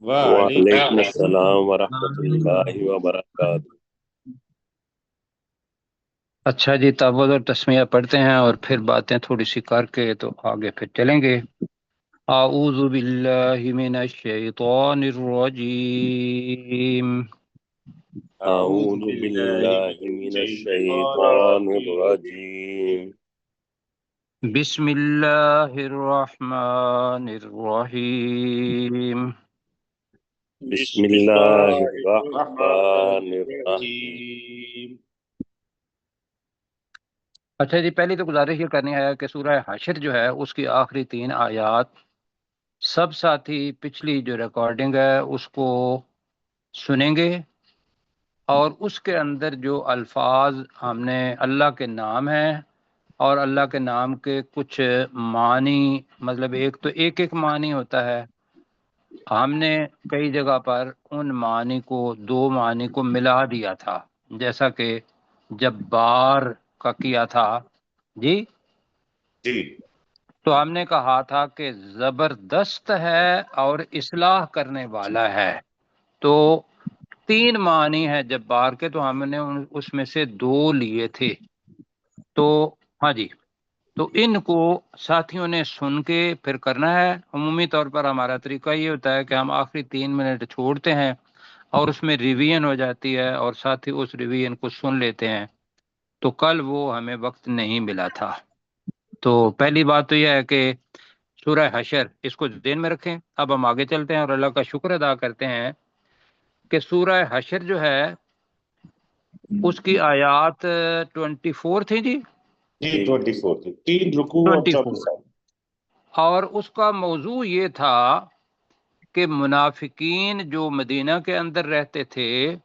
وعلیکم السلام ورحمۃ اللہ وبرکاتہ۔ اچھا جی، تعوذ اور تسمیہ پڑھتے ہیں اور پھر باتیں تھوڑی سی کر کے تو آگے پھر چلیں گے۔ اعوذ باللہ من الشیطان الرجیم، اعوذ باللہ من الشیطان الرجیم، بسم اللہ الرحمن الرحیم۔ بسم اللہ الرحمن الرحیم۔ اچھا جی، پہلی تو گزارش یہ کرنی ہے کہ سورہ حشر جو ہے اس کی آخری 3 آیات سب ساتھی پچھلی جو ریکارڈنگ ہے اس کو سنیں گے، اور اس کے اندر جو الفاظ ہم نے اللہ کے نام ہیں اور اللہ کے نام کے کچھ معنی، مطلب ایک تو ایک معنی ہوتا ہے، ہم نے کئی جگہ پر ان معنی کو 2 معنی کو ملا دیا تھا، جیسا کہ جبار کا کیا تھا جی، جی تو ہم نے کہا تھا کہ زبردست ہے اور اصلاح کرنے والا ہے، تو 3 معنی ہے جبار کے، تو ہم نے اس میں سے 2 لیے تھے، تو ہاں جی، تو ان کو ساتھیوں نے سن کے پھر کرنا ہے۔ عمومی طور پر ہمارا طریقہ یہ ہوتا ہے کہ ہم آخری 3 منٹ چھوڑتے ہیں اور اس میں ریویژن ہو جاتی ہے اور ساتھی اس ریویژن کو سن لیتے ہیں، تو کل وہ ہمیں وقت نہیں ملا تھا۔ تو پہلی بات تو یہ ہے کہ سورہ حشر اس کو ذہن میں رکھیں۔ اب ہم آگے چلتے ہیں اور اللہ کا شکر ادا کرتے ہیں کہ سورہ حشر جو ہے اس کی آیات 24 تھی جی، جی 24 تھی، 3 رکوع اور 24، 24 آیات۔ اور اس کا موضوع یہ تھا کہ منافقین جو مدینہ کے اندر رہتے تھے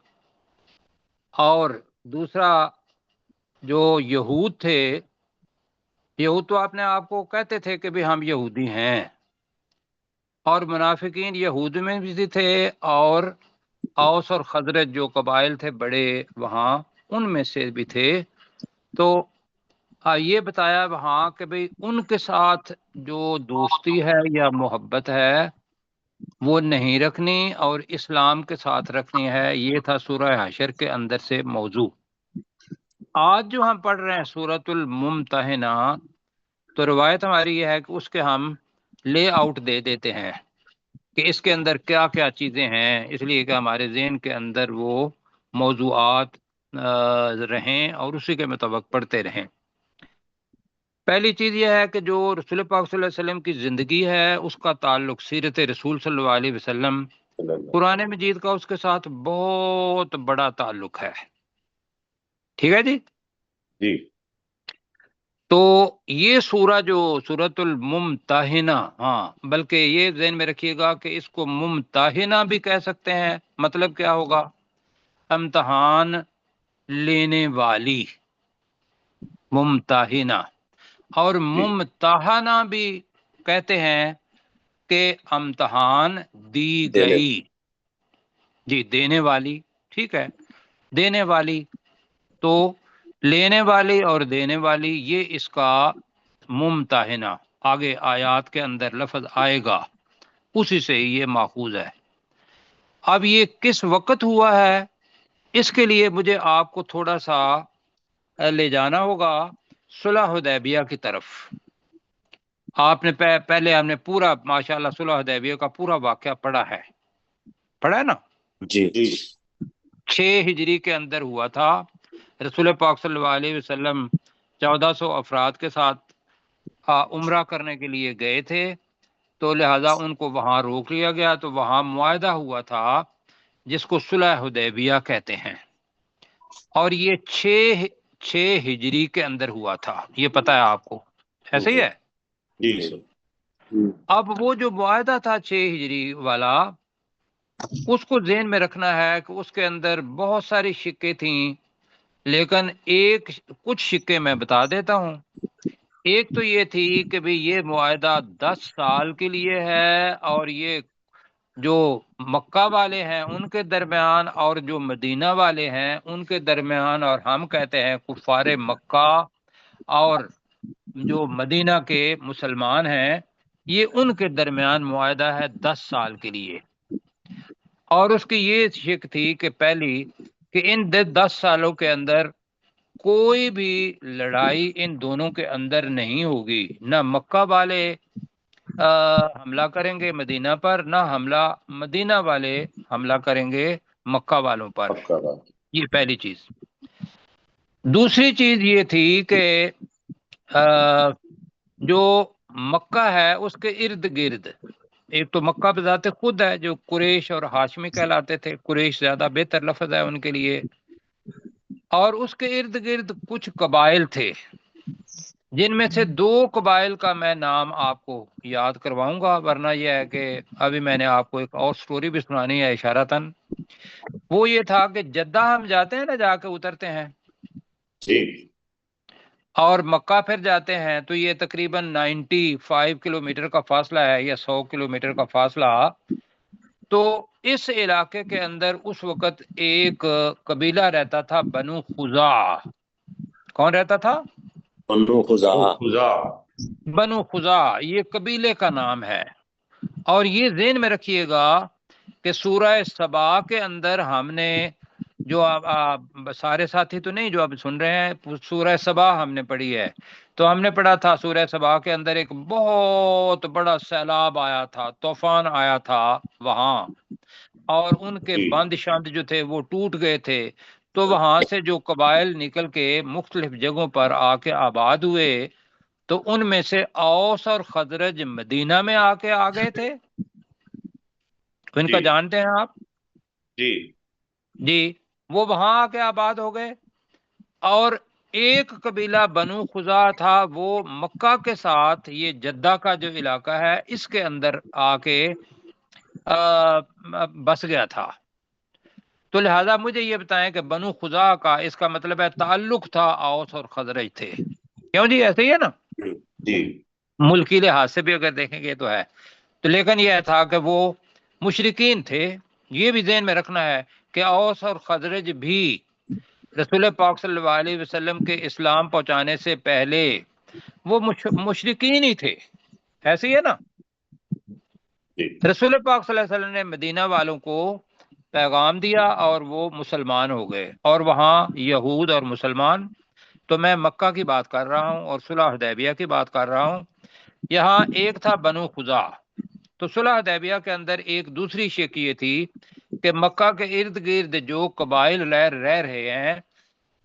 اور دوسرا جو یہود تھے، یہود تو اپنے آپ کو کہتے تھے کہ بھی ہم یہودی ہیں، اور منافقین یہود میں بھی تھے اور اوس اور خزرج جو قبائل تھے بڑے وہاں ان میں سے بھی تھے، تو یہ بتایا وہاں کہ بھئی ان کے ساتھ جو دوستی ہے یا محبت ہے وہ نہیں رکھنی اور اسلام کے ساتھ رکھنی ہے۔ یہ تھا سورہ حشر کے اندر سے موضوع۔ آج جو ہم پڑھ رہے ہیں سورۃ الممتحنہ، تو روایت ہماری یہ ہے کہ اس کے ہم لے آؤٹ دے دیتے ہیں کہ اس کے اندر کیا کیا چیزیں ہیں، اس لیے کہ ہمارے ذہن کے اندر وہ موضوعات رہیں اور اسی کے مطابق پڑھتے رہیں۔ پہلی چیز یہ ہے کہ جو رسول پاک صلی اللہ علیہ وسلم کی زندگی ہے اس کا تعلق سیرت رسول صلی اللہ علیہ وسلم، قرآن مجید کا اس کے ساتھ بہت بڑا تعلق ہے، ٹھیک ہے جی۔ جی تو یہ سورہ جو سورۃ الممتحنہ، ہاں بلکہ یہ ذہن میں رکھیے گا کہ اس کو ممتحنہ بھی کہہ سکتے ہیں، مطلب کیا ہوگا؟ امتحان لینے والی، ممتحنہ، اور ممتحنہ بھی کہتے ہیں کہ امتحان دی دینے گئی، جی دینے والی، ٹھیک ہے، دینے والی، تو لینے والی اور دینے والی یہ اس کا ممتحنہ، آگے آیات کے اندر لفظ آئے گا اسی سے یہ ماخوذ ہے۔ اب یہ کس وقت ہوا ہے اس کے لیے مجھے آپ کو تھوڑا سا لے جانا ہوگا صلح حدیبیہ کی طرف۔ آپ نے پہلے ہم نے پورا ماشاءاللہ صلح حدیبیہ کا پورا واقعہ پڑھا ہے نا؟ جی 6 ہجری کے اندر ہوا تھا، رسول پاک صلی اللہ علیہ وسلم 1400 افراد کے ساتھ عمرہ کرنے کے لیے گئے تھے، تو لہذا ان کو وہاں روک لیا گیا، تو وہاں معاہدہ ہوا تھا جس کو صلح حدیبیہ کہتے ہیں، اور یہ 6 ہجری کے اندر ہوا تھا، یہ پتہ ہے آپ کو، ایسے ہی ہے؟ جی سر۔ اب وہ جو معاہدہ تھا 6 ہجری والا، اس کو ذہن میں رکھنا ہے کہ اس کے اندر بہت ساری شکیں تھیں، لیکن کچھ شکیں میں بتا دیتا ہوں۔ ایک تو یہ تھی کہ بھی یہ معاہدہ 10 سال کے لیے ہے، اور یہ جو مکہ والے ہیں ان کے درمیان اور جو مدینہ والے ہیں ان کے درمیان، اور ہم کہتے ہیں کفار مکہ اور جو مدینہ کے مسلمان ہیں یہ ان کے درمیان معاہدہ ہے 10 سال کے لیے، اور اس کی یہ شک تھی کہ پہلی کہ ان 10 سالوں کے اندر کوئی بھی لڑائی ان دونوں کے اندر نہیں ہوگی، نہ مکہ والے حملہ کریں گے مدینہ پر، نہ مدینہ والے حملہ کریں گے مکہ والوں پر۔ پکا بات۔ یہ پہلی چیز۔ دوسری چیز یہ تھی کہ جو مکہ ہے اس کے ارد گرد، ایک تو مکہ بذات خود ہے جو قریش اور ہاشمی کہلاتے تھے، قریش زیادہ بہتر لفظ ہے ان کے لیے، اور اس کے ارد گرد کچھ قبائل تھے، جن میں سے 2 قبائل کا میں نام آپ کو یاد کرواؤں گا، ورنہ یہ ہے کہ ابھی میں نے آپ کو ایک اور سٹوری بھی سنانی ہے اشارتاً۔ وہ یہ تھا کہ جدہ ہم جاتے ہیں نا، جا کے اترتے ہیں جی اور مکہ پھر جاتے ہیں، تو یہ تقریباً 95 کلومیٹر کا فاصلہ ہے یا 100 کلومیٹر کا فاصلہ۔ تو اس علاقے کے اندر اس وقت ایک قبیلہ رہتا تھا بنو خزاع۔ کون رہتا تھا؟ بنو خزاعہ۔ بنو خزاع، یہ قبیلے کا نام ہے۔ اور یہ ذہن میں رکھیے گا کہ سورہ سبا کے اندر ہم نے جو سارے ساتھی تو نہیں جو اب سن رہے ہیں، سورہ سبا ہم نے پڑھی ہے، تو ہم نے پڑھا تھا سورہ سبا کے اندر ایک بہت بڑا سیلاب آیا تھا، طوفان آیا تھا وہاں، اور ان کے بند شاند جو تھے وہ ٹوٹ گئے تھے، تو وہاں سے جو قبائل نکل کے مختلف جگہوں پر آ کے آباد ہوئے، تو ان میں سے اوس اور خزرج مدینہ میں آ کے آ گئے تھے۔ ان کا جانتے ہیں آپ؟ جی، وہ وہاں آ کے آباد ہو گئے، اور ایک قبیلہ بنو خزاع تھا، وہ مکہ کے ساتھ یہ جدہ کا جو علاقہ ہے اس کے اندر آ کے بس گیا تھا۔ تو لہذا مجھے یہ بتائیں کہ بنو خزاع کا اس کا مطلب ہے تعلق تھا اوس اور خزرج تھے، کیوں جی؟ ایسے ہی ہے نا، جی ملکی لحاظ سے بھی اگر دیکھیں گے تو ہے۔ تو لیکن یہ تھا کہ وہ مشرکین تھے، یہ بھی ذہن میں رکھنا ہے کہ اوس اور خزرج بھی رسول پاک صلی اللہ علیہ وسلم کے اسلام پہنچانے سے پہلے وہ مشرکین ہی تھے، ایسے ہی ہے نا۔ رسول پاک صلی اللہ علیہ وسلم نے مدینہ والوں کو پیغام دیا اور وہ مسلمان ہو گئے، اور وہاں یہود اور مسلمان، تو میں مکہ کی بات کر رہا ہوں اور صلح حدیبیہ کی بات کر رہا ہوں۔ یہاں ایک تھا بنو خزاع، تو صلح حدیبیہ کے اندر ایک دوسری شک یہ تھی کہ مکہ کے ارد گرد جو قبائل رہ رہے ہیں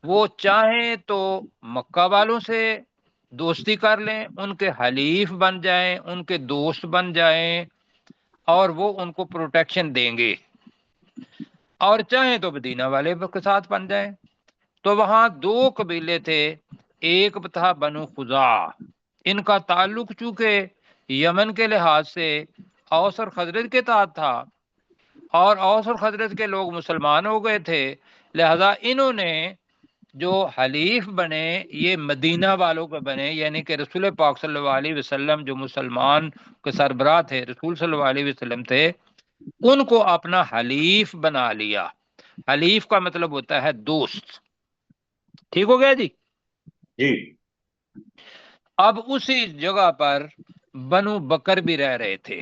وہ چاہیں تو مکہ والوں سے دوستی کر لیں، ان کے حلیف بن جائیں، ان کے دوست بن جائیں، اور وہ ان کو پروٹیکشن دیں گے، اور چاہیں تو مدینہ والے کے ساتھ بن جائیں۔ تو وہاں 2 قبیلے تھے، ایک تھا بنو خزاع، ان کا تعلق چونکہ یمن کے لحاظ سے اوس اور خزرج کے ساتھ تھا، اور اوس اور خزرج کے لوگ مسلمان ہو گئے تھے، لہذا انہوں نے جو حلیف بنے یہ مدینہ والوں کے بنے، یعنی کہ رسول پاک صلی اللہ علیہ وسلم جو مسلمان کے سربراہ تھے، رسول صلی اللہ علیہ وسلم تھے، ان کو اپنا حلیف بنا لیا۔ حلیف کا مطلب ہوتا ہے دوست، ٹھیک ہو گیا جی؟ جی اب اسی جگہ پر بنو بکر بھی رہ رہے تھے۔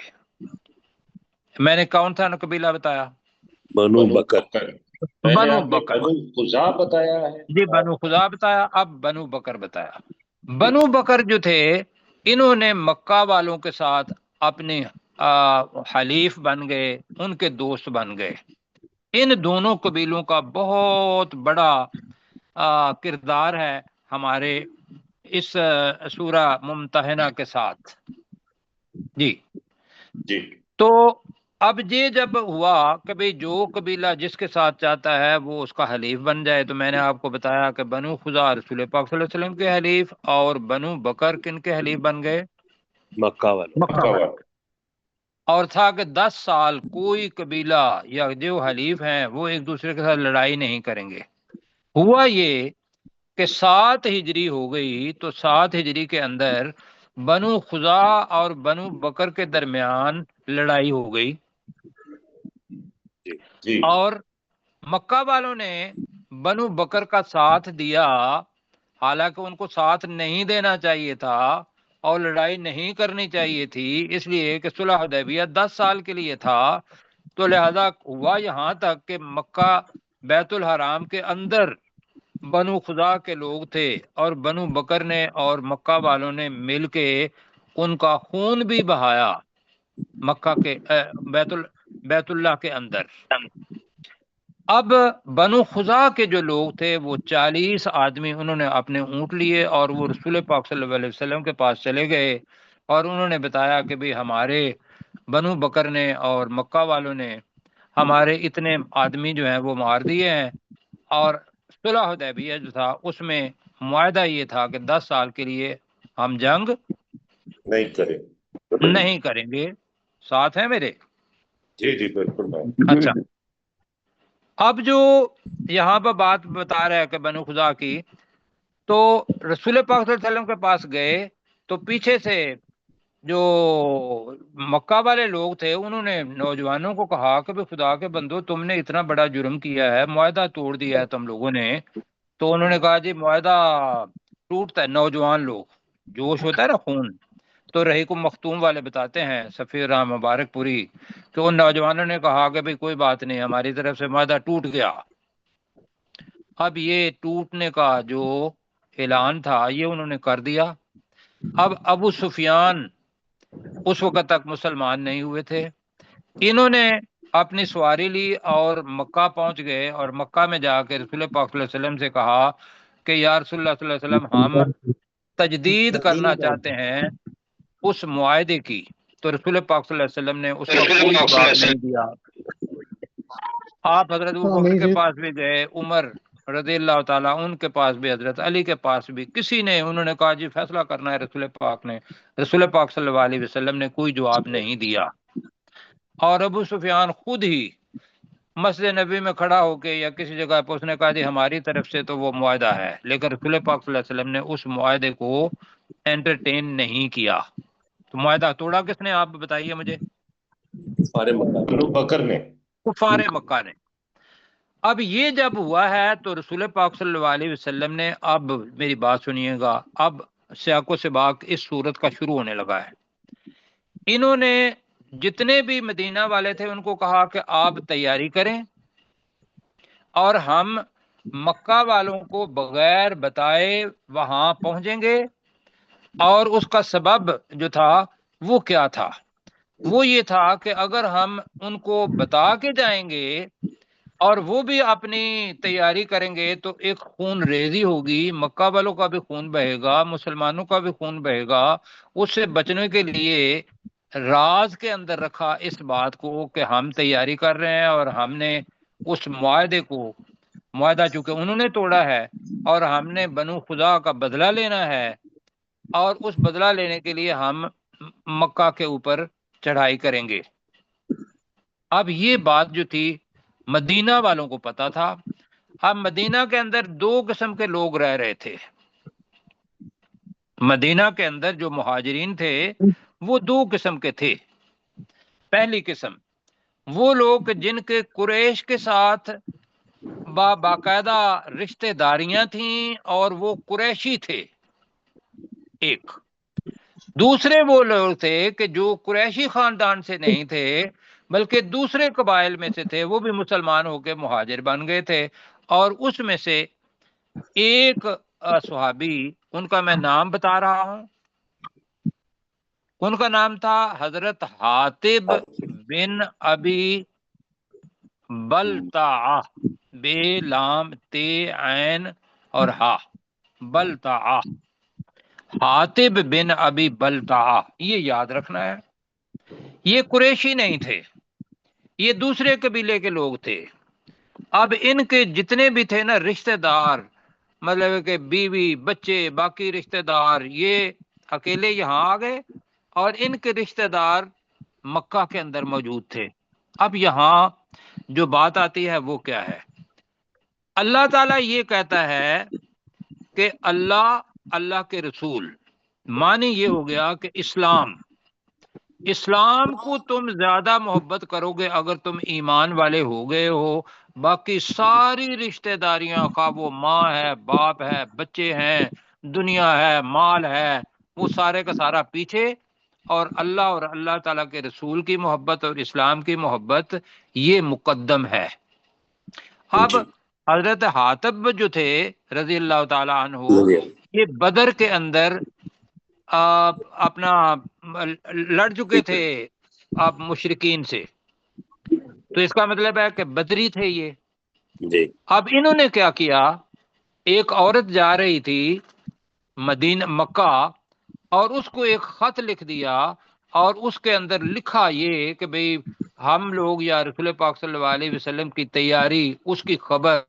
میں نے کون سا قبیلہ بتایا؟ بنو بکر۔ پہلے بنو آپ نے بکر، بنو خزاع بتایا ہے۔ جی بنو خزاع بتایا، اب بنو بکر بتایا۔ بنو بکر جو تھے انہوں نے مکہ والوں کے ساتھ اپنے حلیف بن گئے، ان کے دوست بن گئے۔ ان دونوں قبیلوں کا بہت بڑا کردار ہے ہمارے اس سورہ ممتحنہ کے ساتھ۔ جی جی تو اب یہ جب ہوا کہ جو قبیلہ جس کے ساتھ چاہتا ہے وہ اس کا حلیف بن جائے، تو میں نے آپ کو بتایا کہ بنو خزاع رسول پاک صلی اللہ علیہ وسلم کے حلیف، اور بنو بکر کن کے حلیف بن گئے؟ مکہ والوں۔ مکہ والے۔ اور تھا کہ 10 سال کوئی قبیلہ یا جو حلیف ہیں وہ ایک دوسرے کے ساتھ لڑائی نہیں کریں گے۔ ہوا یہ کہ 7 ہجری ہو گئی، تو 7 ہجری کے اندر بنو خزاع اور بنو بکر کے درمیان لڑائی ہو گئی، جی اور مکہ والوں نے بنو بکر کا ساتھ دیا، حالانکہ ان کو ساتھ نہیں دینا چاہیے تھا، اور لڑائی نہیں کرنی چاہیے تھی، اس لیے کہ صلح حدیبیہ 10 سال کے لیے تھا، تو لہذا ہوا یہاں تک کہ مکہ بیت الحرام کے اندر بنو خزا کے لوگ تھے، اور بنو بکر نے اور مکہ والوں نے مل کے ان کا خون بھی بہایا مکہ کے بیت اللہ کے اندر۔ اب بنو خزا کے جو لوگ تھے وہ 40 آدمی، انہوں نے اپنے اونٹ لیے اور وہ رسول پاک صلی اللہ علیہ وسلم کے پاس چلے گئے، اور انہوں نے بتایا کہ بھی ہمارے بنو بکر نے اور مکہ والوں نے ہمارے اتنے آدمی جو ہیں وہ مار دیے ہیں، اور صلح حدیبیہ جو تھا اس میں معاہدہ یہ تھا کہ 10 سال کے لیے ہم جنگ نہیں کرے۔ نہیں کریں گے۔ ساتھ ہیں میرے؟ جی جی بالکل میں۔ اچھا، اب جو یہاں پر بات بتا رہا ہے کہ بنو خزا کی، تو رسول پاک صلی اللہ علیہ وسلم کے پاس گئے تو پیچھے سے جو مکہ والے لوگ تھے انہوں نے نوجوانوں کو کہا کہ بھی خدا کے بندو، تم نے اتنا بڑا جرم کیا ہے، معاہدہ توڑ دیا ہے تم لوگوں نے۔ تو انہوں نے کہا جی معاہدہ ٹوٹتا ہے، نوجوان لوگ، جوش ہوتا ہے نا، خون، تو رحیق مختوم والے بتاتے ہیں سفیر رام مبارک پوری کہ ان نوجوانوں نے کہا کہ بھئی کوئی بات نہیں، ہماری طرف سے معاہدہ ٹوٹ گیا۔ اب یہ ٹوٹنے کا جو اعلان تھا یہ انہوں نے کر دیا۔ اب ابو سفیان اس وقت تک مسلمان نہیں ہوئے تھے، انہوں نے اپنی سواری لی اور مکہ پہنچ گئے، اور مکہ میں جا کے رسول پاک صلی اللہ علیہ وسلم سے کہا کہ یا رسول اللہ صلی اللہ علیہ وسلم، ہم تجدید کرنا چاہتے ہیں اس معاہدے کی۔ تو رسول پاک صلی اللہ علیہ وسلم نے اس کا کوئی جواب نہیں دیا۔ آپ حضرت ابوبکر کے پاس بھی گئے، عمر رضی اللہ تعالیٰ ان کے پاس بھی، حضرت علی کے پاس بھی، کسی نے، انہوں نے کہا جی فیصلہ کرنا ہے رسول پاک نے۔ رسول پاک صلی اللہ علیہ وسلم نے کوئی جواب نہیں دیا، اور ابو سفیان خود ہی مسجد نبی میں کھڑا ہو کے یا کسی جگہ پہ اس نے کہا جی ہماری طرف سے تو وہ معاہدہ ہے، لیکن رسول پاک صلی اللہ علیہ وسلم نے اس معاہدے کو انٹرٹین نہیں کیا۔ تو معاہدہ توڑا کس نے، آپ بتائیے مجھے؟ سارے مکہ بنو بکر نے۔ کفار مکہ نے۔ اب یہ جب ہوا ہے تو رسول پاک صلی اللہ علیہ وسلم نے، اب میری بات سنیے گا، اب سیاق و سباق اس صورت کا شروع ہونے لگا ہے۔ انہوں نے جتنے بھی مدینہ والے تھے ان کو کہا کہ آپ تیاری کریں، اور ہم مکہ والوں کو بغیر بتائے وہاں پہنچیں گے، اور اس کا سبب جو تھا وہ کیا تھا؟ وہ یہ تھا کہ اگر ہم ان کو بتا کے جائیں گے اور وہ بھی اپنی تیاری کریں گے تو ایک خون ریزی ہوگی، مکہ والوں کا بھی خون بہے گا، مسلمانوں کا بھی خون بہے گا۔ اس سے بچنے کے لیے راز کے اندر رکھا اس بات کو کہ ہم تیاری کر رہے ہیں، اور ہم نے اس معاہدہ چونکہ انہوں نے توڑا ہے، اور ہم نے بنو خزا کا بدلہ لینا ہے، اور اس بدلہ لینے کے لیے ہم مکہ کے اوپر چڑھائی کریں گے۔ اب یہ بات جو تھی مدینہ والوں کو پتا تھا۔ اب مدینہ کے اندر 2 قسم کے لوگ رہ رہے تھے۔ مدینہ کے اندر جو مہاجرین تھے وہ 2 قسم کے تھے۔ پہلی قسم وہ لوگ جن کے قریش کے ساتھ باقاعدہ رشتہ داریاں تھیں اور وہ قریشی تھے، ایک۔ دوسرے وہ لوگ تھے کہ جو قریشی خاندان سے نہیں تھے بلکہ دوسرے قبائل میں سے تھے، وہ بھی مسلمان ہو کے مہاجر بن گئے تھے، اور اس میں سے ایک صحابی، ان کا میں نام بتا رہا ہوں، ان کا نام تھا حضرت حاتب بن ابی بلتعہ، بے لام تے عین اور ہا، بلتعہ، حاتب بن ابی بلتعہ، یہ یاد رکھنا ہے۔ یہ قریشی نہیں تھے، یہ دوسرے قبیلے کے لوگ تھے۔ اب ان کے جتنے بھی تھے نا رشتہ دار، مطلب کہ بیوی بچے باقی رشتہ دار، یہ اکیلے یہاں آ گئے، اور ان کے رشتہ دار مکہ کے اندر موجود تھے۔ اب یہاں جو بات آتی ہے وہ کیا ہے؟ اللہ تعالیٰ یہ کہتا ہے کہ اللہ کے رسول، معنی یہ ہو گیا کہ اسلام کو تم زیادہ محبت کرو گے اگر تم ایمان والے ہو گئے ہو، باقی ساری رشتہ داریاں، خواہ وہ ماں ہے، باپ ہے، بچے ہیں، دنیا ہے، مال ہے، وہ سارے کا سارا پیچھے، اور اللہ تعالیٰ کے رسول کی محبت اور اسلام کی محبت یہ مقدم ہے۔ اب جی حضرت حاتب جو تھے رضی اللہ تعالیٰ عنہ، جی یہ بدر کے اندر اپنا لڑ چکے تھے آپ مشرکین سے، تو اس کا مطلب ہے کہ بدری تھے یہ۔ جی اب انہوں نے کیا کیا، ایک عورت جا رہی تھی مدینہ مکہ، اور اس کو ایک خط لکھ دیا، اور اس کے اندر لکھا یہ کہ بھئی ہم لوگ یا رسول پاک صلی اللہ علیہ وسلم کی تیاری، اس کی خبر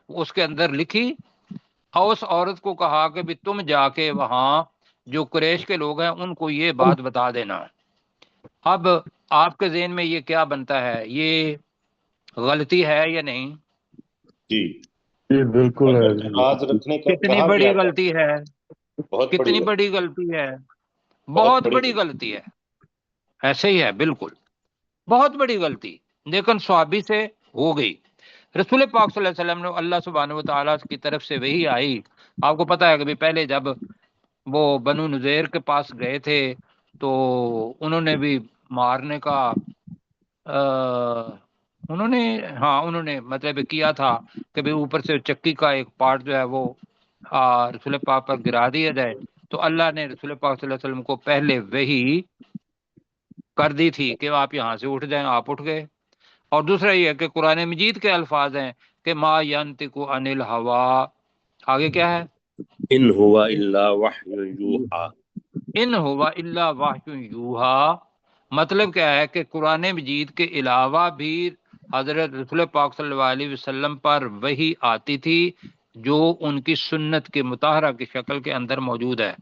اس کے اندر لکھی، اور اس عورت کو کہا کہ بھی تم جا کے وہاں جو قریش کے لوگ ہیں ان کو یہ بات بتا دینا۔ اب آپ کے ذہن میں یہ کیا بنتا ہے، یہ غلطی ہے یا نہیں؟ جی جی بالکل ہے جی۔ جہاز رکھنے کا کتنی کہا بڑی گیا تھا، غلطی ہے، بہت کتنی بڑی بڑی غلطی ہے، بہت بہت بڑی غلطی ہے، ایسے ہی ہے بالکل، بہت بڑی غلطی، لیکن صحابی سے ہو گئی۔ رسول پاک صلی اللہ علیہ وسلم نے اللہ سبحانہ و تعالیٰ کی طرف سے وہی آئی، آپ کو پتہ ہے کہ بھی پہلے جب وہ بنو نذیر کے پاس گئے تھے تو انہوں نے بھی مارنے کا انہوں نے مطلب کیا تھا کہ بھی اوپر سے چکی کا ایک پارٹ جو ہے وہ رسول پاک پر گرا دیا جائے، تو اللہ نے رسول پاک صلی اللہ علیہ وسلم کو پہلے وہی کر دی تھی کہ آپ یہاں سے اٹھ جائیں، آپ اٹھ گئے۔ اور دوسرا یہ ہے کہ قرآن مجید کے الفاظ ہیں کہ ما ینطق عن الہوا، آگے کیا ہے، ان ہوا الا وحی یوحا، ان ہوا الا وحی یوحا، مطلب کیا ہے کہ قرآن مجید کے علاوہ بھی حضرت رسول پاک صلی اللہ علیہ وسلم پر وحی آتی تھی جو ان کی سنت کے مطہرہ کی شکل کے اندر موجود ہے۔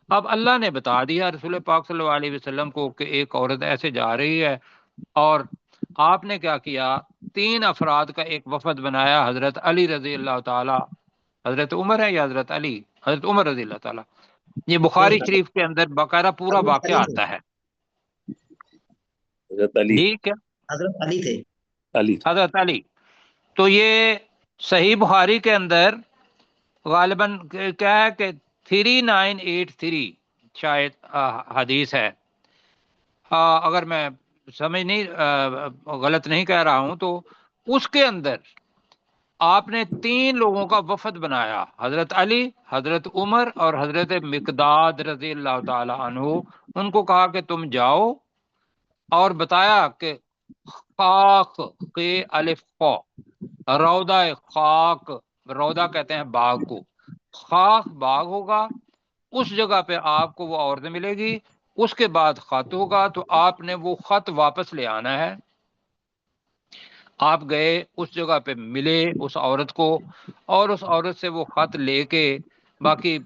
اب اللہ نے بتا دیا رسول پاک صلی اللہ علیہ وسلم کو کہ ایک عورت ایسے جا رہی ہے، اور آپ نے کیا کیا، 3 افراد کا ایک وفد بنایا، حضرت علی رضی اللہ تعالی، حضرت عمر ہے یا حضرت علی، حضرت عمر رضی اللہ تعالی، یہ بخاری شریف کے اندر باقاعدہ پورا واقعہ آتا ہے۔ حضرت علی، جی کیا، حضرت علی تھے۔ علی حضرت علی، تو یہ صحیح بخاری کے اندر غالباً کیا ہے کہ 3983 شاید حدیث ہے، اگر میں سمجھ نہیں غلط نہیں کہہ رہا ہوں، تو اس کے اندر آپ نے 3 لوگوں کا وفد بنایا، حضرت علی، حضرت عمر اور حضرت مقداد رضی اللہ تعالی عنہ، ان کو کہا کہ تم جاؤ، اور بتایا کہ خاک کے الف خا، روضہ خاک، روضہ کہتے ہیں باغ کو، خاک باغ ہوگا، اس جگہ پہ آپ کو وہ عورت ملے گی، اس کے بعد خط ہوگا، تو آپ نے وہ خط واپس لے آنا ہے۔ آپ گئے اس جگہ پہ، ملے اس عورت کو، اور اس عورت سے وہ خط لے کے، باقی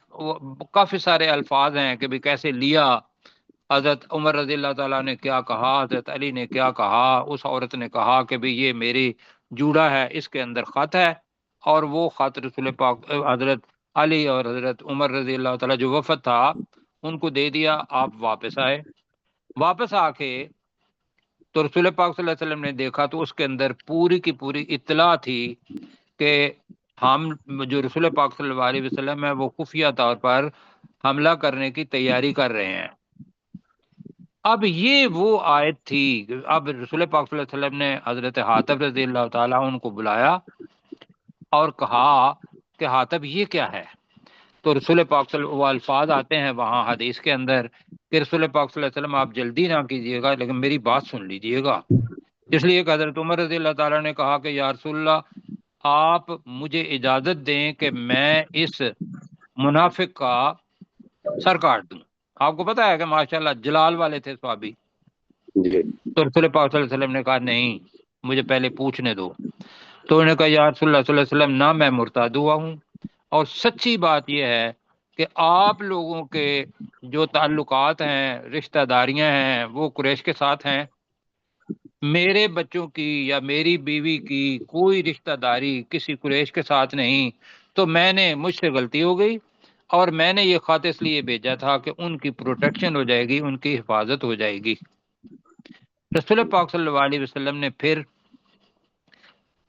کافی سارے الفاظ ہیں کہ بھی کیسے لیا، حضرت عمر رضی اللہ تعالیٰ نے کیا کہا، حضرت علی نے کیا کہا، اس عورت نے کہا کہ بھی یہ میری جوڑا ہے، اس کے اندر خط ہے، اور وہ خط رسول پاک حضرت علی اور حضرت عمر رضی اللہ تعالیٰ جو وفد تھا ان کو دے دیا۔ آپ واپس آئے، واپس آ کے تو رسول پاک صلی اللہ علیہ وسلم نے دیکھا تو اس کے اندر پوری کی پوری اطلاع تھی کہ ہم جو رسول پاک صلی اللہ علیہ وسلم ہے وہ خفیہ طور پر حملہ کرنے کی تیاری کر رہے ہیں۔ اب یہ وہ آیت تھی، اب رسول پاک صلی اللہ علیہ وسلم نے حضرت حاتب رضی اللہ تعالیٰ ان کو بلایا اور کہا کہ حاتب یہ کیا ہے، تو رسول پاک صلی اللہ علیہ وسلم، وہ الفاظ آتے ہیں وہاں حدیث کے اندر کہ رسول پاک صلی اللہ علیہ وسلم آپ جلدی نہ کیجیے گا لیکن میری بات سن لیجیے گا، اس لیے کہ حضرت عمر رضی اللہ تعالیٰ نے کہا کہ یا رسول اللہ آپ مجھے اجازت دیں کہ میں اس منافق کا سر کاٹ دوں۔ آپ کو پتہ ہے کہ ماشاءاللہ جلال والے تھے صحابی، جی تو رسول پاک صلی اللہ علیہ وسلم نے کہا نہیں مجھے پہلے پوچھنے دو، تو انہوں نے کہا یا رسول اللہ صلی اللہ علیہ وسلم نہ میں مرتد ہوا ہوں، اور سچی بات یہ ہے کہ آپ لوگوں کے جو تعلقات ہیں، رشتہ داریاں ہیں، وہ قریش کے ساتھ ہیں، میرے بچوں کی یا میری بیوی کی کوئی رشتہ داری کسی قریش کے ساتھ نہیں، تو میں نے مجھ سے غلطی ہو گئی، اور میں نے یہ خط اس لیے بھیجا تھا کہ ان کی پروٹیکشن ہو جائے گی، ان کی حفاظت ہو جائے گی۔ رسول پاک صلی اللہ علیہ وسلم نے پھر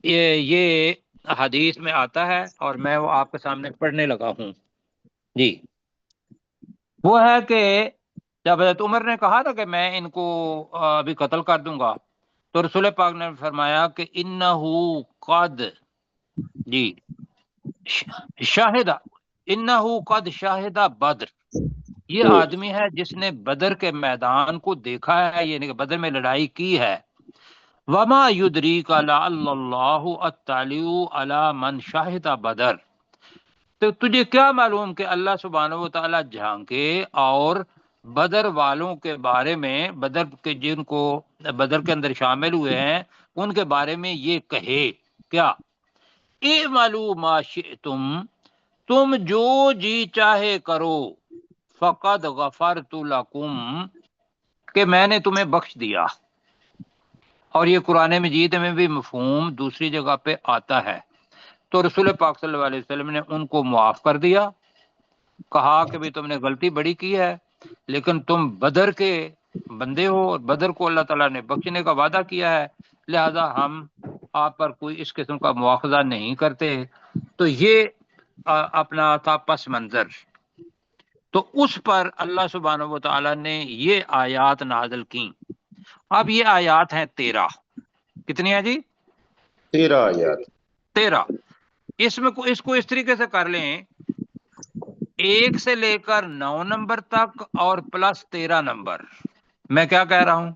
یہ حدیث میں آتا ہے اور میں وہ آپ کے سامنے پڑھنے لگا ہوں جی وہ ہے کہ جب حضرت عمر نے کہا تھا کہ میں ان کو ابھی قتل کر دوں گا، تو رسول پاک نے فرمایا کہ انہو قد جی شاہدہ انہو قد شاہدہ بدر، یہ آدمی ہے جس نے بدر کے میدان کو دیکھا ہے، یعنی کہ بدر میں لڑائی کی ہے۔ وما یدریک لعل اللہ اطلع علی من شاہد بدر، تو تجھے کیا معلوم کہ اللہ سبحانہ و تعالیٰ جھانکے اور بدر والوں کے بارے میں، بدر کے جن کو بدر کے اندر شامل ہوئے ہیں ان کے بارے میں یہ کہے کیا، اعملوا ما شئتم، تم جو جی چاہے کرو، فقد غفرت لکم، کہ میں نے تمہیں بخش دیا۔ اور یہ قرآن مجید میں بھی مفہوم دوسری جگہ پہ آتا ہے۔ تو رسول پاک صلی اللہ علیہ وسلم نے ان کو معاف کر دیا، کہا کہ بھی تم نے غلطی بڑی کی ہے، لیکن تم بدر کے بندے ہو اور بدر کو اللہ تعالیٰ نے بخشنے کا وعدہ کیا ہے، لہذا ہم آپ پر کوئی اس قسم کا مواخذہ نہیں کرتے۔ تو یہ اپنا تھا پس منظر۔ تو اس پر اللہ سبحانہ و تعالیٰ نے یہ آیات نازل کی۔ اب یہ آیات ہیں 13، کتنی ہیں جی؟ 13 آیات۔ 13۔ اس میں اس کو اس طریقے سے کر لیں، 1 سے لے کر 9 نمبر تک اور پلس 13 نمبر۔ میں کیا کہہ رہا ہوں؟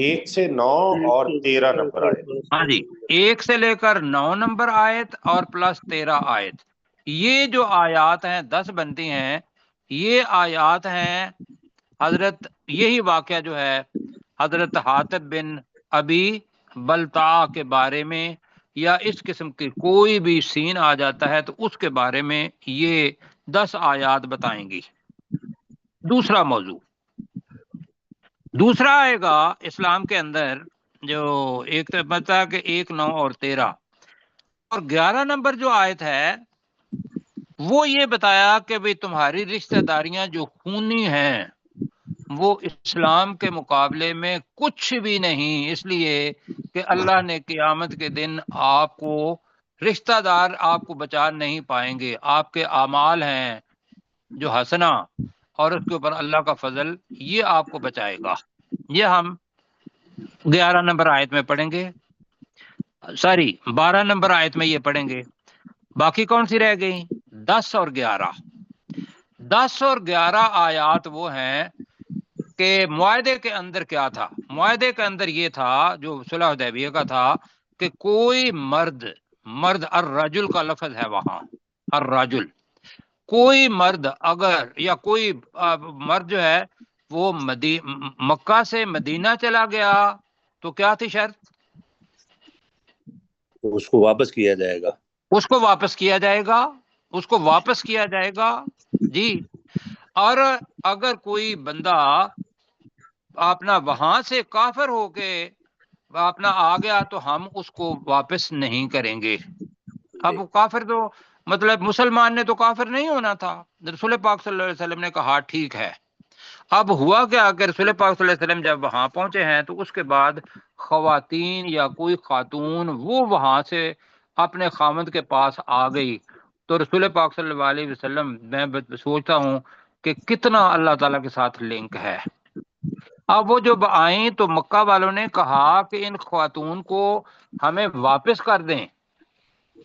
1 سے 9 اور 13 نمبر آیت۔ ہاں جی، 1 سے لے کر 9 نمبر آیت اور پلس 13 آیت۔ یہ جو آیات ہیں 10 بنتی ہیں، یہ آیات ہیں حضرت، یہی واقعہ جو ہے حضرت حاتب بن ابی بلتع کے بارے میں، یا اس قسم کی کوئی بھی سین آ جاتا ہے تو اس کے بارے میں یہ 10 آیات بتائیں گی۔ دوسرا موضوع، دوسرا آئے گا اسلام کے اندر، جو ایک تو بتا کہ 1، 9 اور 13 اور 11 نمبر جو آیت ہے وہ یہ بتایا کہ بھی تمہاری رشتہ داریاں جو خونی ہیں وہ اسلام کے مقابلے میں کچھ بھی نہیں، اس لیے کہ اللہ نے قیامت کے دن آپ کو رشتہ دار آپ کو بچا نہیں پائیں گے، آپ کے اعمال ہیں جو حسنہ اور اس کے اوپر اللہ کا فضل یہ آپ کو بچائے گا۔ یہ ہم 11 نمبر آیت میں پڑھیں گے، 12 نمبر آیت میں یہ پڑھیں گے۔ باقی کون سی رہ گئی؟ 10 اور 11۔ 10 اور 11 آیات وہ ہیں کہ معاہدے کے اندر کیا تھا؟ معاہدے کے اندر یہ تھا جو صلح حدیبیہ کا تھا کہ کوئی مرد الرجل کا لفظ ہے وہاں، الرجل، کوئی مرد اگر یا کوئی مرد جو ہے وہ مکہ سے مدینہ چلا گیا تو کیا تھی شرط؟ اس کو واپس کیا جائے گا، اس کو واپس کیا جائے گا، اس کو واپس کیا جائے گا جی۔ اور اگر کوئی بندہ اپنا وہاں سے کافر ہو کے اپنا آ گیا تو ہم اس کو واپس نہیں کریں گے۔ اب کافر تو مطلب مسلمان نے تو کافر نہیں ہونا تھا۔ رسول پاک صلی اللہ علیہ وسلم نے کہا ٹھیک ہے۔ اب ہوا کیا کہ رسول پاک صلی اللہ علیہ وسلم جب وہاں پہنچے ہیں تو اس کے بعد خواتین یا کوئی خاتون وہ وہاں سے اپنے خامد کے پاس آ گئی، تو رسول پاک صلی اللہ علیہ وسلم، میں سوچتا ہوں کہ کتنا اللہ تعالیٰ کے ساتھ لنک ہے۔ اب وہ جب آئیں تو مکہ والوں نے کہا کہ ان خاتون کو ہمیں واپس کر دیں،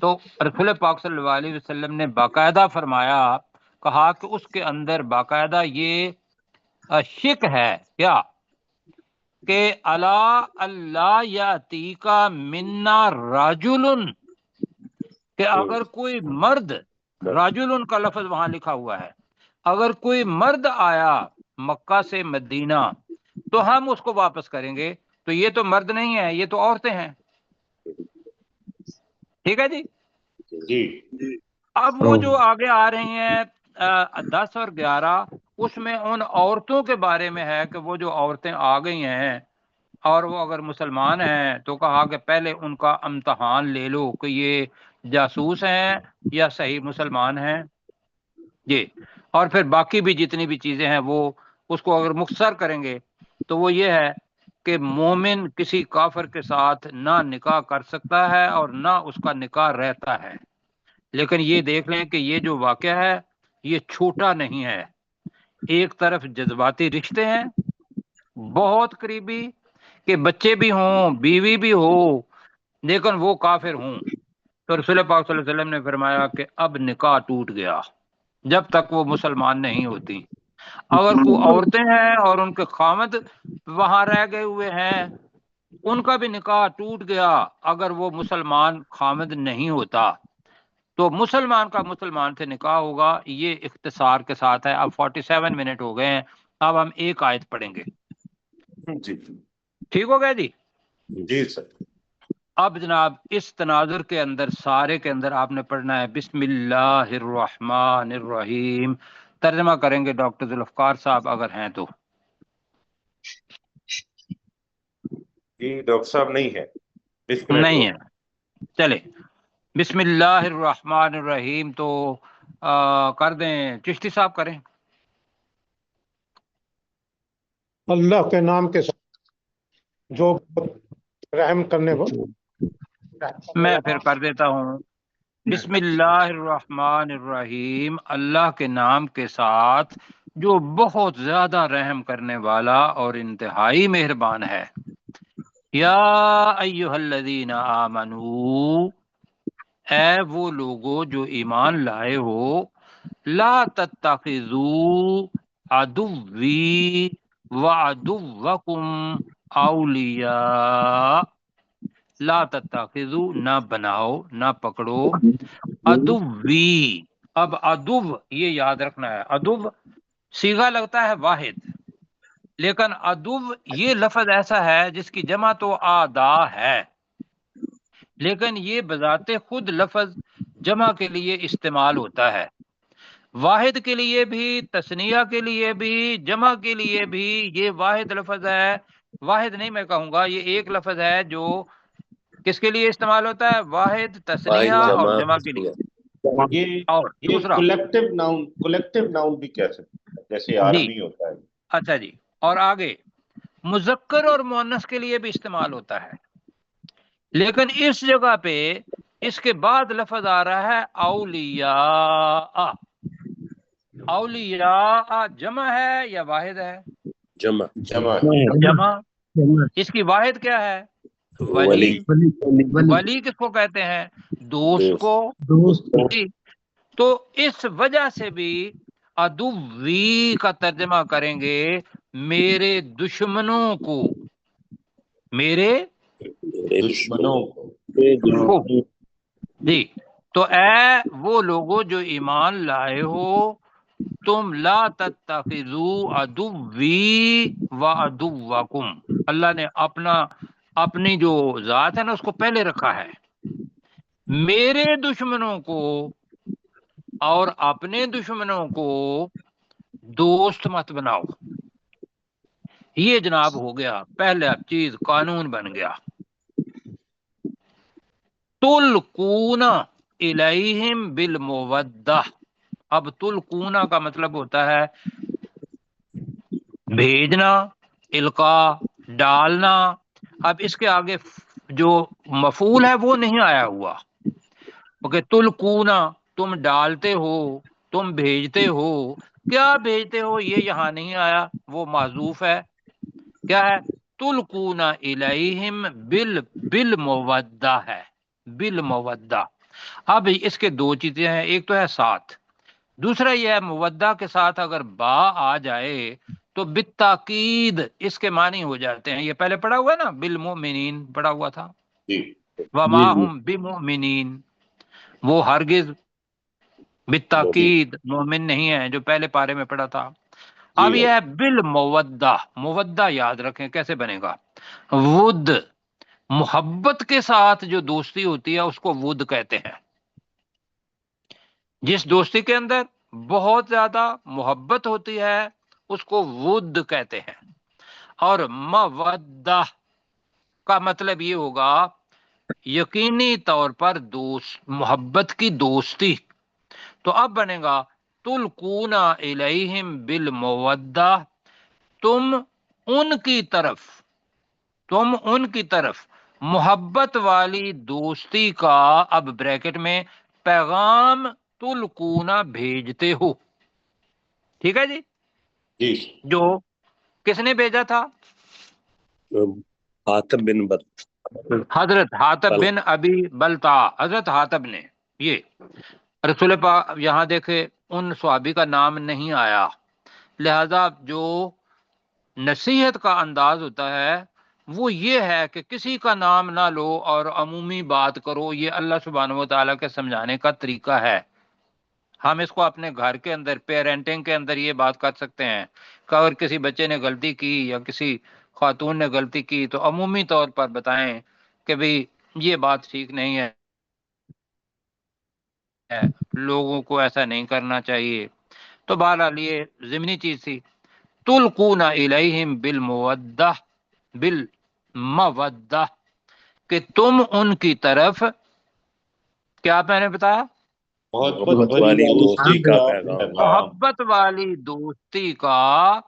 تو رسول پاک صلی اللہ علیہ وسلم نے باقاعدہ فرمایا، کہا کہ اس کے اندر باقاعدہ یہ شک ہے کیا کہ اللہ یاتیکا منا راجل، کہ اگر کوئی مرد، راجل کا لفظ وہاں لکھا ہوا ہے، اگر کوئی مرد آیا مکہ سے مدینہ تو ہم اس کو واپس کریں گے۔ تو یہ تو مرد نہیں ہے، یہ تو عورتیں ہیں، ٹھیک ہے جی۔ جی اب وہ جو آگے آ رہی ہیں 10 اور 11، اس میں ان عورتوں کے بارے میں ہے کہ وہ جو عورتیں آ گئی ہیں اور وہ اگر مسلمان ہیں تو کہا کہ پہلے ان کا امتحان لے لو کہ یہ جاسوس ہیں یا صحیح مسلمان ہیں جی۔ اور پھر باقی بھی جتنی بھی چیزیں ہیں وہ اس کو اگر مختصر کریں گے تو وہ یہ ہے کہ مومن کسی کافر کے ساتھ نہ نکاح کر سکتا ہے اور نہ اس کا نکاح رہتا ہے۔ لیکن یہ دیکھ لیں کہ یہ جو واقعہ ہے یہ چھوٹا نہیں ہے. ایک طرف جذباتی رشتے ہیں بہت قریبی کہ بچے بھی ہوں بیوی بھی ہو لیکن وہ کافر ہوں، تو رسول پاک صلی اللہ علیہ وسلم نے فرمایا کہ اب نکاح ٹوٹ گیا جب تک وہ مسلمان نہیں ہوتی. اگر کوئی عورتیں ہیں اور ان کے خامد وہاں رہ گئے ہوئے ہیں ان کا بھی نکاح ٹوٹ گیا اگر وہ مسلمان خامد نہیں ہوتا. تو مسلمان کا مسلمان سے نکاح ہوگا. یہ اختصار کے ساتھ ہے. اب 47 منٹ ہو گئے ہیں، اب ہم ایک آیت پڑھیں گے. جی ٹھیک ہو گیا جی؟ جی سر. اب جناب اس تناظر کے اندر سارے کے اندر آپ نے پڑھنا ہے بسم اللہ الرحمن الرحیم. ترجمہ کریں گے ڈاکٹر ذوالفقار صاحب اگر ہیں تو. جی ڈاکٹر صاحب نہیں ہے، ڈسکنیکٹ نہیں ہو. ہے چلے بسم اللہ الرحمن الرحیم. تو کر دیں چشتی صاحب کریں. اللہ کے نام کے ساتھ جو رحم کرنے میں پھر کر دیتا ہوں بسم اللہ الرحمن الرحیم. اللہ کے نام کے ساتھ جو بہت زیادہ رحم کرنے والا اور انتہائی مہربان ہے. یا ایھا الذین آمنو، اے وہ لوگو جو ایمان لائے ہو، لا تتخذوا عدوی وعدوکم اولیاء. لا تتخذوا نہ بناؤ نہ پکڑو عدوی. اب عدو یہ یاد رکھنا ہے، عدو صیغہ لگتا ہے واحد لیکن عدو یہ لفظ ایسا ہے جس کی جمع تو آدھا ہے لیکن یہ بذات خود لفظ جمع کے لیے استعمال ہوتا ہے. واحد کے لیے بھی، تثنیہ کے لیے بھی، جمع کے لیے بھی یہ واحد لفظ ہے. واحد نہیں میں کہوں گا، یہ ایک لفظ ہے جو کس کے لیے استعمال ہوتا ہے؟ واحد، تثنیہ اور جمع کے لیے. اور یہ دوسرا کولیکٹیو ناؤن بھی کہہ سکتے ہیں جیسے جی آرمی ہوتا ہے. اچھا جی. اور آگے مذکر اور مؤنث کے لیے بھی استعمال ہوتا ہے لیکن اس جگہ پہ اس کے بعد لفظ آ رہا ہے اولیاء. اولیاء جمع ہے یا واحد ہے؟ جمع. جمع. اس کی واحد کیا ہے؟ ولی. ولی کس کو کہتے ہیں؟ دوست کو. جی. تو اس وجہ سے بھی عدوی کا ترجمہ کریں گے میرے دشمنوں کو. میرے دشمنوں کو. جی. تو اے وہ لوگوں جو ایمان لائے ہو تم لا تتخذوا عدوی وعدوکم. اللہ نے اپنی جو ذات ہے نا اس کو پہلے رکھا ہے. میرے دشمنوں کو اور اپنے دشمنوں کو دوست مت بناؤ. یہ جناب ہو گیا پہلا چیز، قانون بن گیا. تلقون الیہم بالمودہ. اب تلقون کا مطلب ہوتا ہے بھیجنا، القاء ڈالنا. اب اس کے آگے جو مفعول ہے وہ نہیں آیا ہوا. اوکے، تلقون تم ڈالتے ہو، تم بھیجتے ہو. کیا بھیجتے ہو یہ یہاں نہیں آیا، وہ محذوف ہے. کیا ہے؟ تلقون الیہم بالمودہ ہے، بالمودہ. اب اس کے دو چیزیں ہیں، ایک تو ہے ساتھ، دوسرا یہ ہے مودہ کے ساتھ اگر با آ جائے تو بالتاکید اس کے معنی ہو جاتے ہیں. یہ پہلے پڑھا ہوا ہے نا، بالمؤمنین پڑھا ہوا تھا. وما ہم بمؤمنین، وہ ہرگز بالتاکید مومن نہیں ہے جو پہلے پارے میں پڑھا تھا. اب یہ ہے بالمودہ. مودہ یاد رکھیں کیسے بنے گا. ود، محبت کے ساتھ جو دوستی ہوتی ہے اس کو ود کہتے ہیں. جس دوستی کے اندر بہت زیادہ محبت ہوتی ہے اس کو ود کہتے ہیں. اور مودہ کا مطلب یہ ہوگا یقینی طور پر محبت کی دوستی. تو اب بنے گا تلقون الیہم بالمودہ، تم ان کی طرف محبت والی دوستی کا، اب بریکٹ میں، پیغام تلقون بھیجتے ہو. ٹھیک ہے جی. جی جو کس نے بھیجا تھا؟ حاتب بن بد حضرت حاتب بن ابی بلتا، حضرت حاتب نے. یہ رسول پاک یہاں دیکھے ان صحابی کا نام نہیں آیا، لہذا جو نصیحت کا انداز ہوتا ہے وہ یہ ہے کہ کسی کا نام نہ لو اور عمومی بات کرو. یہ اللہ سبحانہ و تعالیٰ کے سمجھانے کا طریقہ ہے. ہم اس کو اپنے گھر کے اندر پیرنٹنگ کے اندر یہ بات کر سکتے ہیں کہ اگر کسی بچے نے غلطی کی یا کسی خاتون نے غلطی کی تو عمومی طور پر بتائیں کہ بھئی یہ بات ٹھیک نہیں ہے، لوگوں کو ایسا نہیں کرنا چاہیے. تو بہرحال یہ ضمنی چیز تھی. تلقون الیہم بالمودہ کہ تم ان کی طرف، کیا میں نے بتایا؟ محبت والی دوستی کا پیغام. محبت والی دوستی کا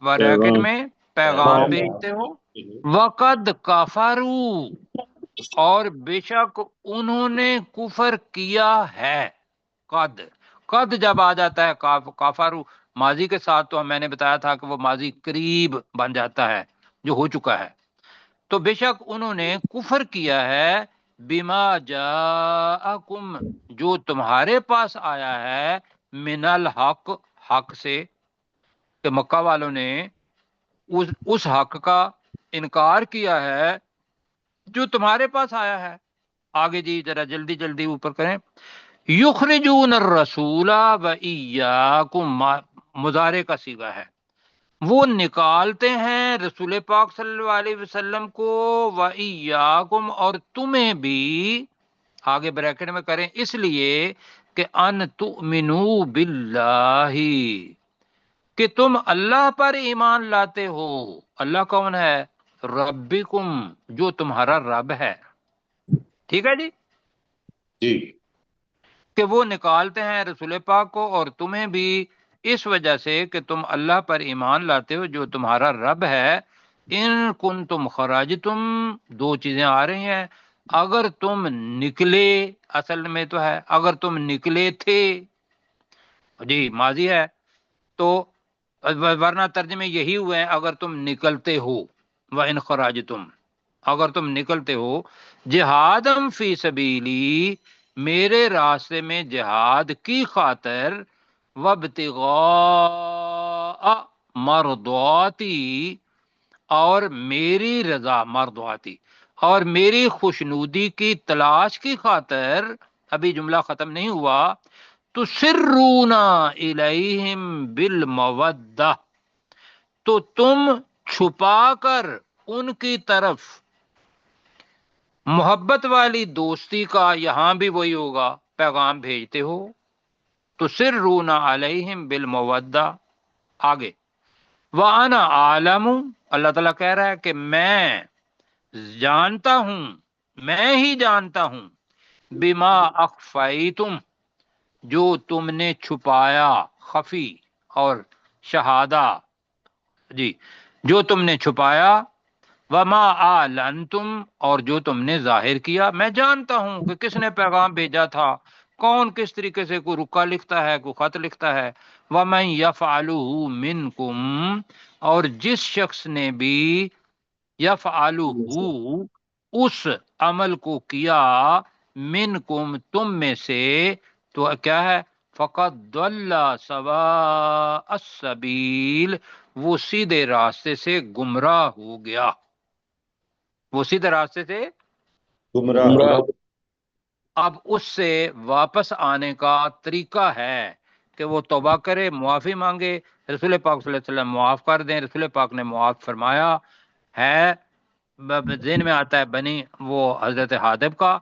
بریکٹ میں پیغام بھیجتے ہو. وقد کفروا، اور بے شک انہوں نے کفر کیا ہے. قد جب آ جاتا ہے کافروا ماضی کے ساتھ تو میں نے بتایا تھا کہ وہ ماضی قریب بن جاتا ہے جو ہو چکا ہے. تو بے شک انہوں نے کفر کیا ہے بما جاءکم، جو تمہارے پاس آیا ہے، من الحق، حق سے، کہ مکہ والوں نے اس حق کا انکار کیا ہے جو تمہارے پاس آیا ہے. آگے جی ذرا جلدی جلدی اوپر کریں. یخرجون الرسول و ایاکم، مضارع کا صیغہ ہے، وہ نکالتے ہیں رسول پاک صلی اللہ علیہ وسلم کو، و ایاکم، اور تمہیں بھی، آگے بریکٹ میں کریں، اس لیے کہ ان تؤمنوا باللہ، کہ تم اللہ پر ایمان لاتے ہو. اللہ کون ہے؟ ربکم، جو تمہارا رب ہے. ٹھیک ہے جی. جی کہ وہ نکالتے ہیں رسول پاک کو اور تمہیں بھی اس وجہ سے کہ تم اللہ پر ایمان لاتے ہو جو تمہارا رب ہے. ان کنتم خرجتم، دو چیزیں آ رہی ہیں، اگر تم نکلے، اصل میں تو ہے اگر تم نکلے تھے، جی ماضی ہے، تو ورنہ ترجمے یہی ہوئے ہیں اگر تم نکلتے ہو. وَإِنْ خَرَجْتُمْ، اگر تم نکلتے ہو، جہادم فی سبیلی، میرے راستے میں جہاد کی خاطر، وابتغاء مرضاتی، اور میری رضا، مرضاتی، اور میری خوشنودی کی تلاش کی خاطر، ابھی جملہ ختم نہیں ہوا، تسرون الیہم بالمودہ، تو تم چھپا کر ان کی طرف محبت والی دوستی کا، یہاں بھی وہی ہوگا، پیغام بھیجتے ہو. تسرون علیہم بالمودہ. آگے وَأَنَا عَالَمُ، اللہ تعالیٰ کہہ رہا ہے کہ میں جانتا ہوں، میں ہی جانتا ہوں، بما اخفیتم، جو تم نے چھپایا، خفی اور شہادہ، جی جو تم نے چھپایا، وما اعلنتم، اور جو تم نے ظاہر کیا. میں جانتا ہوں کہ کس نے پیغام بھیجا تھا، کون کس طریقے سے کوئی رکا لکھتا ہے، کوئی خط لکھتا ہے. ومن یفعلہ منکم، اور جس شخص نے بھی یفعلہ، اس عمل کو کیا، منکم، تم میں سے، تو کیا ہے، فقد ضل سواء السبیل، وہ سیدھے راستے سے گمراہ ہو گیا. وہ سیدھے راستے سے گمراہ. اب اس سے واپس آنے کا طریقہ ہے کہ وہ توبہ کرے، معافی مانگے، رسول پاک صلی اللہ علیہ وسلم معاف کر دیں. رسول پاک نے معاف فرمایا ہے. ذہن میں آتا ہے بنی وہ حضرت حاتب کا.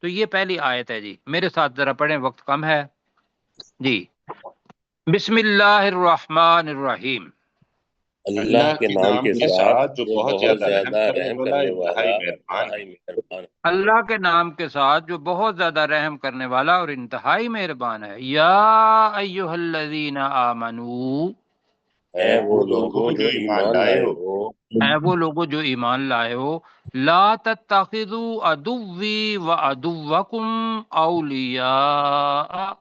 تو یہ پہلی آیت ہے جی، میرے ساتھ ذرا پڑھیں، وقت کم ہے جی. بسم اللہ الرحمن الرحیم. اللہ کے نام کے ساتھ جو بہت زیادہ رحم کرنے والا، انتہائی مہربان. اللہ کے نام کے ساتھ جو بہت زیادہ رحم کرنے والا اور انتہائی مہربان ہے. یا ایھا الذین آمنو، اے وہ لوگوں جو ایمان لائے ہو، اے وہ لوگوں جو ایمان لائے ہو، لا تتخذوا عدوی و عدوکم اولیاء،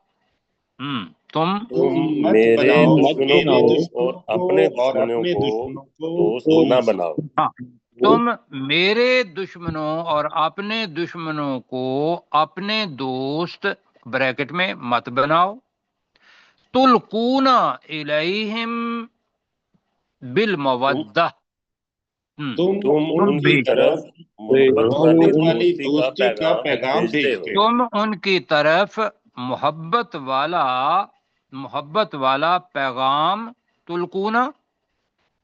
تم میرے دشمنوں کو اور اپنے دشمنوں کو دوست نہ بناؤ. ہاں، تم میرے دشمنوں اور اپنے دشمنوں کو اپنے دوست بریکٹ میں مت بناؤ. تلقون الیہم بالمودہ، تم ان کی طرف محبت والی دوستی کا پیغام بھیجتے ہو. تم ان کی طرف محبت والا پیغام تلقونا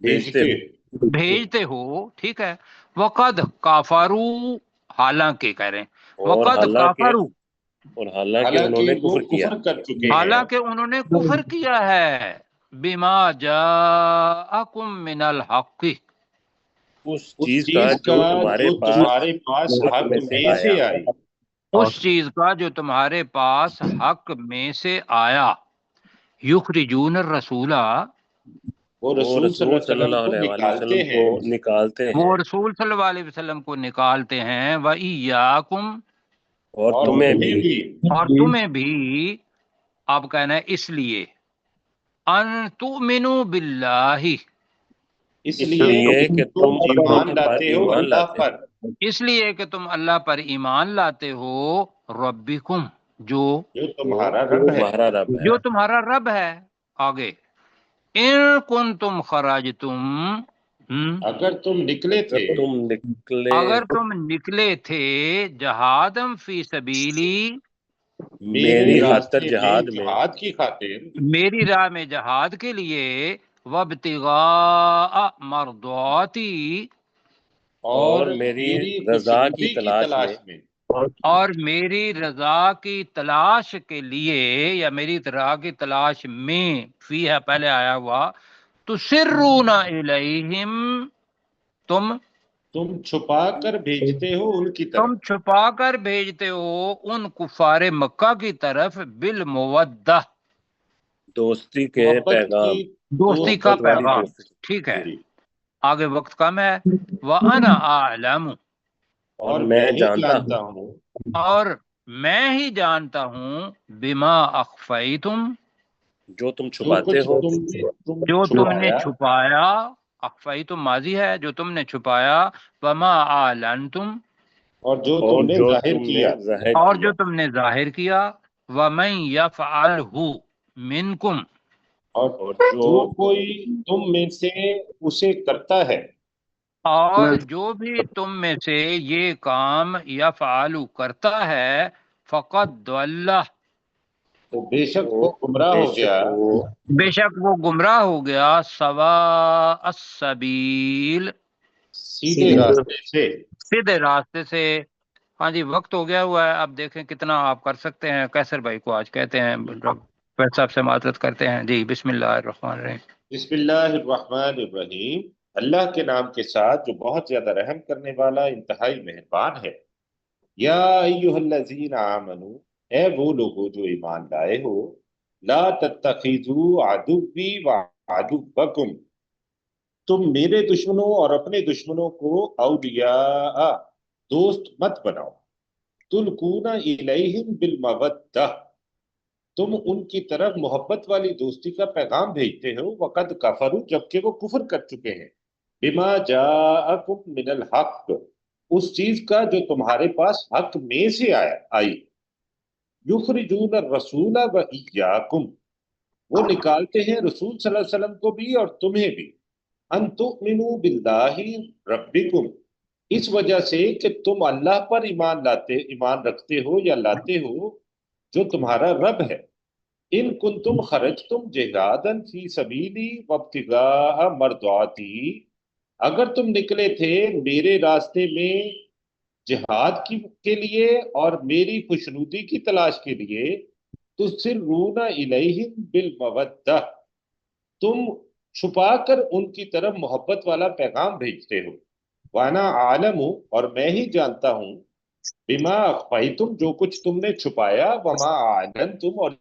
بھیجتے ہو. ٹھیک ہے. وقد کافروا، حالانکہ کہہ رہے ہیں وقد کافروا، اور حالانکہ انہوں نے کفر کیا، حالانکہ انہوں نے کفر کیا ہے. بما جاءکم من الحق، اس چیز کا جو تمہارے پاس حق میں سے آئی. اس چیز کا جو تمہارے پاس حق میں سے آیا. یخرجون الرسول، وہ رسول صلی اللہ علیہ وسلم کو نکالتے ہیں، وہ رسول صلی اللہ علیہ وسلم کو نکالتے ہیں. وَإِيَّاكُمْ، اور تمہیں بھی. اب کہنا ہے اس لیے ان تؤمنوا باللہ، اس لیے کہ تم ایمان لاتے ہو اللہ پر، اس لیے کہ تم اللہ پر ایمان لاتے ہو. ربکم، جو تمہارا رب ہے، جو تمہارا رب ہے. آگے ان کنتم خرجتم، اگر تم نکلے تھے جہادم فی سبیلی، میری خاطر جہاد کی خاطر، میری راہ میں جہاد کے لیے. وابتغاء مرضاتی، اور میری رضا کی تلاش میں، اور میری رضا کی تلاش کے لیے یا میری رضا کی تلاش میں. فی ہے پہلے آیا ہوا. تسرون الیہم، تم چھپا کر بھیجتے ہو ان کی طرف، تم چھپا کر بھیجتے ہو ان کفار مکہ کی طرف. بالمودہ، دوستی کے پیغام، دوستی کا پیغام. ٹھیک ہے. آگے وقت کم ہے. وَأَنَا أَعْلَمُ، اور میں جانتا ہوں، اور میں ہی جانتا ہوں. بما اخفیتم، جو تم چھپاتے ہو، جو تم نے چھپایا. اخفیتم ماضی ہے، جو تم نے چھپایا. وما اعلنتم، اور جو تم نے ظاہر کیا. ومن یفعلہ منکم، اور جو کوئی تم میں سے اسے کرتا ہے. اور جو بھی تم میں سے یہ کام یفعل کرتا ہے. فقد ضل، تو بے شک وہ گمراہ ہو گیا، بے شک وہ گمراہ ہو گیا. سواء السبیل، سیدھے راستے سے. ہاں جی، وقت ہو گیا ہوا ہے. اب دیکھیں کتنا آپ کر سکتے ہیں. کیسر بھائی کو آج کہتے ہیں صاحب سے معذرت کرتے ہیں. جی بسم اللہ الرحمن الرحیم. بسم اللہ الرحمن الرحیم. اللہ کے نام کے ساتھ جو بہت زیادہ رحم کرنے والا انتہائی مہربان ہے. یا ایھا الذین آمنوا، اے وہ لوگو جو ایمان لائے ہو. لا تتخذوا عدوی وعدوکم، تم میرے دشمنوں اور اپنے دشمنوں کو اولیاء، دوست مت بناؤ. تلقون الیہم بالمودہ، تم ان کی طرف محبت والی دوستی کا پیغام بھیجتے ہو. وقد کفروا، جبکہ وہ کفر کر چکے ہیں. بما جاءکم من الحق، اس چیز کا جو تمہارے پاس حق میں سے آئی. یخرجون الرسول وایاکم، وہ نکالتے ہیں رسول صلی اللہ علیہ وسلم کو بھی اور تمہیں بھی. ان تؤمنوا باللہ ربکم، اس وجہ سے کہ تم اللہ پر ایمان رکھتے ہو یا لاتے ہو جو تمہارا رب ہے. ان کنتم خرجتم جہادا فی سبیلی وابتغاء مرضاتی، اگر تم نکلے تھے میرے راستے میں جہاد کے لیے اور میری خوشنودی کی تلاش کے لیے. تسرون الیہم بالمودہ، تم چھپا کر ان کی طرف محبت والا پیغام بھیجتے ہو. وانا عالم، اور میں ہی جانتا ہوں. بما اخفیتم، جو کچھ تم نے چھپایا. وما اعلنتم، اور